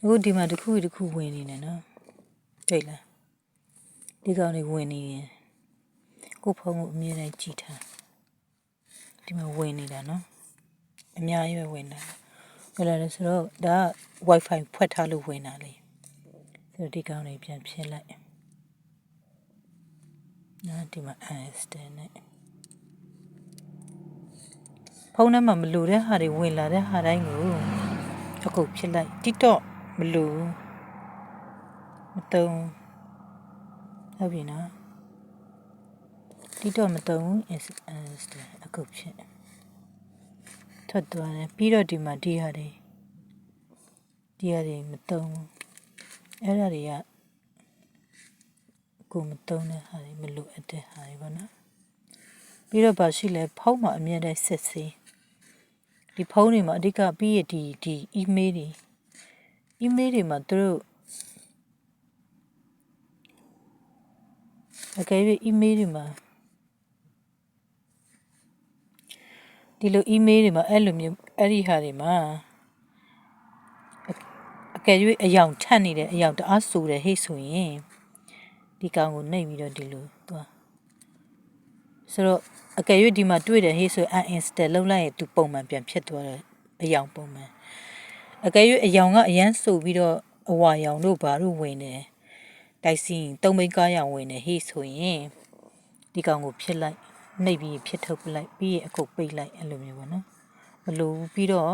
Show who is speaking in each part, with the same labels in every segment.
Speaker 1: အခုဒီမှာတစ်ခုဝင်နေတယ်နော်တွေ့လားဒီကောင်တွေဝင်နေရင်ကိုဖုန်းကိုအမြဲတမ်းကြည့်ထားဒီမှာဝင်နေတာနော်အများကြီးပဲဝင်တာဟုတ်လားဆိုတော့ဒါက Wi-Fi ဖွက်ထားလို့ဝင်တာလေဆိုတော့ဒီကောင်တွေပြန်ဖြည့်လိုက်နော်ဒီမှာ understand နဲ့ဖုန်းထဲမှာမလိုတဲ့ဟာတွေဝင်လာတဲ့ဟာတိုင်းကိုအကုန်ဖြည့်လိုက် TikTok မလိုမတုံးဟုတ်ပြီနော် TikTok မတုံး understand အကုန်ဖြည့်ထွက်သွားတယ်ပြီးတော့ဒီမှာဒီဟာတွေမတုံးအဲ့ဒါတွေကကိုမတုံးတဲ့ဟာတွေမလိုအပ်တဲ့ဟာတွေပေါ့နော်ပြီးတော့ဘာရှိလဲဖုန်းမှာအမြဲတမ်းစစ်ဆေးဒီဖုန်းတွေမှာအဓိကပြီးရဒီ email တွေမှာသူတို့အကယ်၍ email တွေမှာဒီလို email တွေမှာအဲ့လိုမျိုးအဲ့ဒီဟာတွေမှာအကယ်၍အယောင်ထက်နေတယ်အယောင်တအားဆိုတယ်ဟဲ့ဆိုရင်ဒီကောင်ကိုနှိပ်ပြီးတော့ဒီလိုသွားဆိုတော့အကယ်၍ဒီမှာတွေ့တယ်ဟေးဆို uninstall လုပ်လိုက်ရင်သူပုံမှန်ပြန်ဖြစ်သွားတယ်အယောင်ပုံမှန်အကယ်၍အယောင်ကအရန်ဆိုပြီးတော့အဝါရောင်တို့ဘာတို့ဝင်တယ်တိုက်စီသုံးမိန်းကားရောင်ဝင်တယ်ဟေးဆိုရင်ဒီကောင်ကိုဖြစ်လိုက်နှိပ်ပြီးဖြစ်ထုတ်ပလိုက်ပြီးရင်အကုတ်ပိတ်လိုက်အဲ့လိုမျိုးပေါ့နော်မလိုဘူးပြီးတော့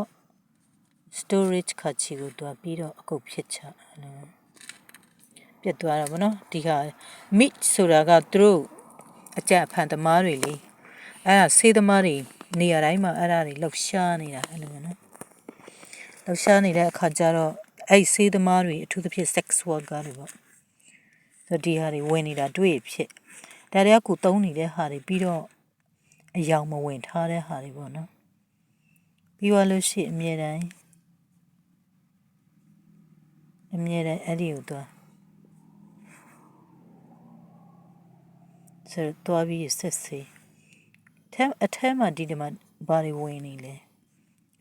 Speaker 1: storage ခါချီကိုတွားပြီးတော့အကုတ်ဖြစ်ချအဲ့လိုပြတ်သွားတာပေါ့နော်ဒီဟာ meat ဆိုတာကသူတို့အကြအဖန်သမားတွေလေအဲ့ဒါဆေးသမားတွေနေရာတိုင်းမှာအဲ့ဒါတွေလှုပ်ရှားနေတာအဲ့လိုမျိုးနော်လှုပ်ရှားနေတဲ့အခါကျတော့အဲ့ဆေးသမားတွေအထူးသဖြင့် sex worker တွေပေါ့ဆိုဒီဟာတွေဝင်နေတာတွေ့ဖြစ်ဒါတွေကကိုသုံးနေတဲ့ဟာတွေပြီးတော့အယောင်မဝင်ထားတဲ့ဟာတွေပေါ့နော်ပြီးသွားလို့ရှိရင်အမြဲတမ်းအဲ့ဒီကိုသွားဆိုတော့သွားပြီးဆက်စေအထဲမှာဒီမှာဘာတွေဝင်နေလဲ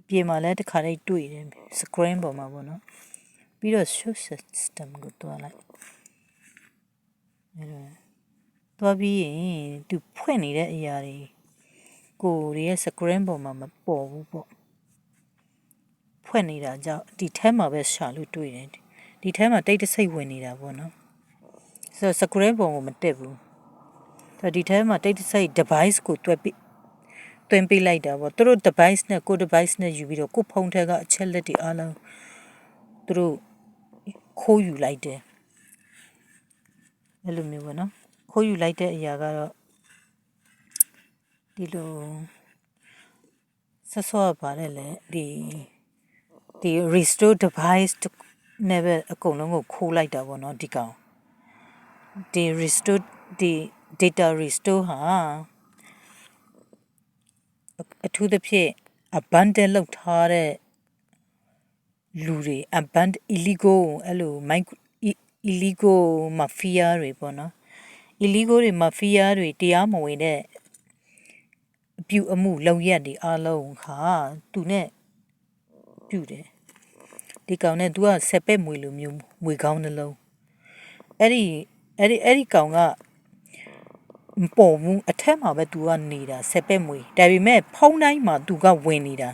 Speaker 1: အပြင်မှာလည်းတစ်ခါတည်းတွေ့တယ် screen ပေါ်မှာပေါ့နော်ပြီးတော့ show system ကိုတွားလိုက်အဲ့တော့တွားပြီးရင်သူဖွင့်နေတဲ့အရာတွေကိုရဲ့ screen ပေါ်မှာမပေါ်ဘူးပေါ့ဖွင့်နေတာကြောင့်ဒီထဲမှာပဲရှာလို့တွေ့တယ်ဒီထဲမှာတိတ်တဆိတ်ဝင်နေတာပေါ့နော်ဆိုတော့ screen ပေါ်ကိုမတက်ဘူးဆိုတော့ဒီထဲမှာတိတ်တဆိတ် device ကိုတွဲပြီးသွင်းပေးလိုက်တာပေါ့သူတို့ device နဲ့ကို device နဲ့ယူပြီးတော့ကိုဖုန်းထဲကအချက်လက်တွေအားလုံးသူတို့ခိုးယူလိုက်တယ်အဲ့လိုမျိုးပေါ့နော်ခိုးယူလိုက်တဲ့အရာကတော့ဒီလိုဆက်စောပါတယ်လေဒီ restore device နဲ့ပဲအကုန်လုံးကိုခိုးလိုက်တာပေါ့နော်ဒီကောင်ဒီ restore ဒီ data restore ဟာအထူးသဖြင့် abandon လောက်ထားတဲ့လူတွေ abandon illegal အဲ့လို illegal mafia တွေပေါ့နော် illegal တွေ mafia တွေတရားမဝင်တဲ့အပြုအမှုလုံရက်တွေအားလုံးခါသူနဲ့ပြုတယ်ဒီကောင်နဲ့ तू ကဆက်ပက်မွေလိုမျိုးမွေကောင်းနှလုံးအဲ့ဒီကောင်ကမပေါ်ဘူးအထက်မှာပဲ तू ကနေတာဆက်ပက်မွေဒါပေမဲ့ဖုံးတိုင်းမှာ तू ကဝင်နေတာ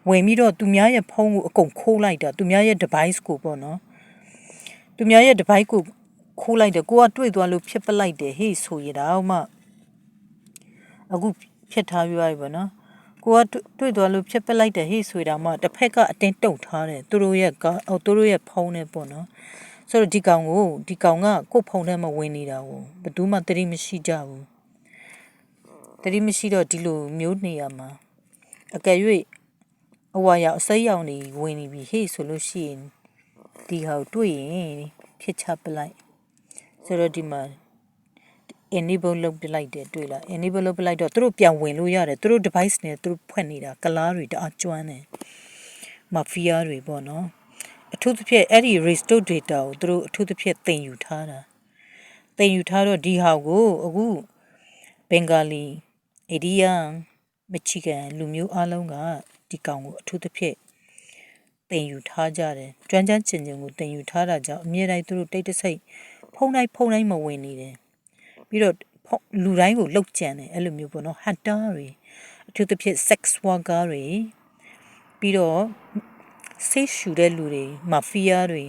Speaker 1: ဝင်ပြီးတော့သူများရဲ့ဖုန်းကိုအကုန်ခိုးလိုက်တာသူများရဲ့ device ကိုပေါ့နော်သူများရဲ့ device ကိုခိုးလိုက်တယ်ကိုကတွေ့သွားလို့ဖြစ်ပလိုက်တယ်ဟေ့ဆိုရတာမှအခုဖြစ်ထားပြရပြီပေါ့နော်ကိုကတွေ့သွားလို့ဖြစ်ပလိုက်တယ်ဟေ့ဆိုရတာမှတစ်ဖက်ကအတင်းတုံထားတယ်သူတို့ရဲ့ဖုန်းနဲ့ပေါ့နော်ဆိုတော့ဒီကောင်ကကို့ဖုန်းထဲမှာဝင်နေတာကိုဘယ်သူမှသတိမရှိကြဘူးသတိမရှိတော့ဒီလိုမျိုးနေရမှာအကယ်၍အဝါရောက်အစိမ်းရောင်နေဝင်နေပြီဟေ့ဆိုလို့ရှိရင်ဒီဟာကိုတွေ့ရင်ဖြစ်ချပလိုက်ဆိုတော့ဒီမှာ enable လုပ်ပလိုက်တယ်တွေ့လား enable လုပ်ပလိုက်တော့သူတို့ပြန်ဝင်လို့ရတယ်သူတို့ device နဲ့သူတို့ဖွင့်နေတာကလားတွေတအားကျွမ်းတယ် mafia တွေပေါ့နော်အထူးသဖြင့်အဲ့ဒီ restore data ကိုသူတို့အထူးသဖြင့်သင်ယူထားတာသင်ယူထားတော့ဒီဟာကိုအခုဘင်္ဂါလီအိန္ဒိယမချီကန်လူမျိုးအားလုံးကဒီကောင်ကိုအထူးသဖြင့် တင်ယူထားကြတယ်ကျွမ်းကျန်းကျင်ကျင်ကိုတင်ယူထားတာကြောင့်အမြဲတမ်းသူတို့တိတ်တဆိတ်ဖုံးတိုင်းမဝင်နေတယ်ပြီးတော့လူတိုင်းကိုလှုပ်ကြံတယ်အဲ့လိုမျိုးပေါ့နော်ဟန်တာတွေအထူးသဖြင့် sex worker တွေပြီးတော့ဆေးရှူတဲ့လူတွေမာဖီးယားတွေ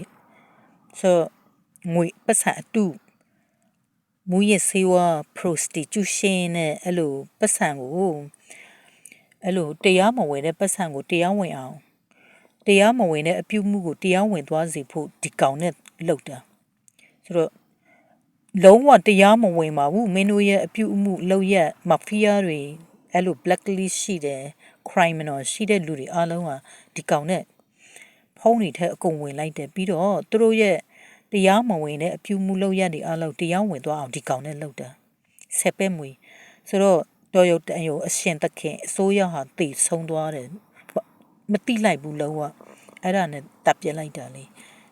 Speaker 1: ဆိုငွေပတ်စံအတူမူရစေဝါ prostitution နဲ့အဲ့လိုပတ်စံကိုအဲ့လိုတရားမဝင်တဲ့ပတ်စံကိုတရားဝင်အောင်တရားမဝင်တဲ့အပြုမှုကိုတရားဝင်သွားစေဖို့ဒီကောင်နဲ့လုပ်တာဆိုတော့လုံးဝတရားမဝင်ပါဘူးမင်းတို့ရဲ့အပြုအမှုလုပ်ရက်မာဖီးယားတွေအဲ့လို blacklist ရှိတယ် criminal ရှိတဲ့လူတွေအားလုံးဟာဒီကောင်နဲ့ဖုံးနေတဲ့အကုန်ဝင်လိုက်တယ်ပြီးတော့သူတို့ရဲ့တရားမဝင်တဲ့အပြုမှုလုပ်ရက်တွေအားလုံးတရားဝင်သွားအောင်ဒီကောင်နဲ့လုပ်တာဆက်ပဲမွေဆိုတော့တော်ရုတ်တန်ရုံအရှင်သခင်အစိုးရဟာတည်ဆုံးသွားတယ်မတိလိုက်ဘူးလုံးဝအဲ့ဒါနဲ့တပ်ပြလိုက်တာလေ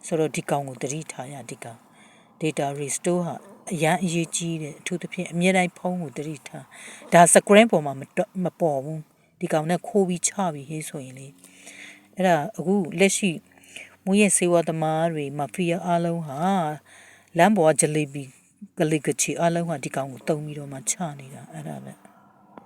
Speaker 1: ဆိုတော့ဒီကောင်ကိုတတိထားရဒီကောင် data restore ဟာအရန်အရေးကြီးတယ်အထူးသဖြင့်အမြဲတမ်းဖုန်းကိုတတိထားဒါ screen ပေါ်မှာမပေါ်ဘူးဒီကောင်နဲ့ခိုးပြီးချပြီးဟေးဆိုရင်လေအဲ့ဒါအခုလက်ရှိမူရဲ့စေဝါသမားတွေမာဖီးယားအားလုံးဟာလမ်းပေါ်ကဂျလီဘီဂလီဂချီအားလုံးဟာဒီကောင်ကိုတုံးပြီးတော့မှချနေတာအဲ့ဒါပဲ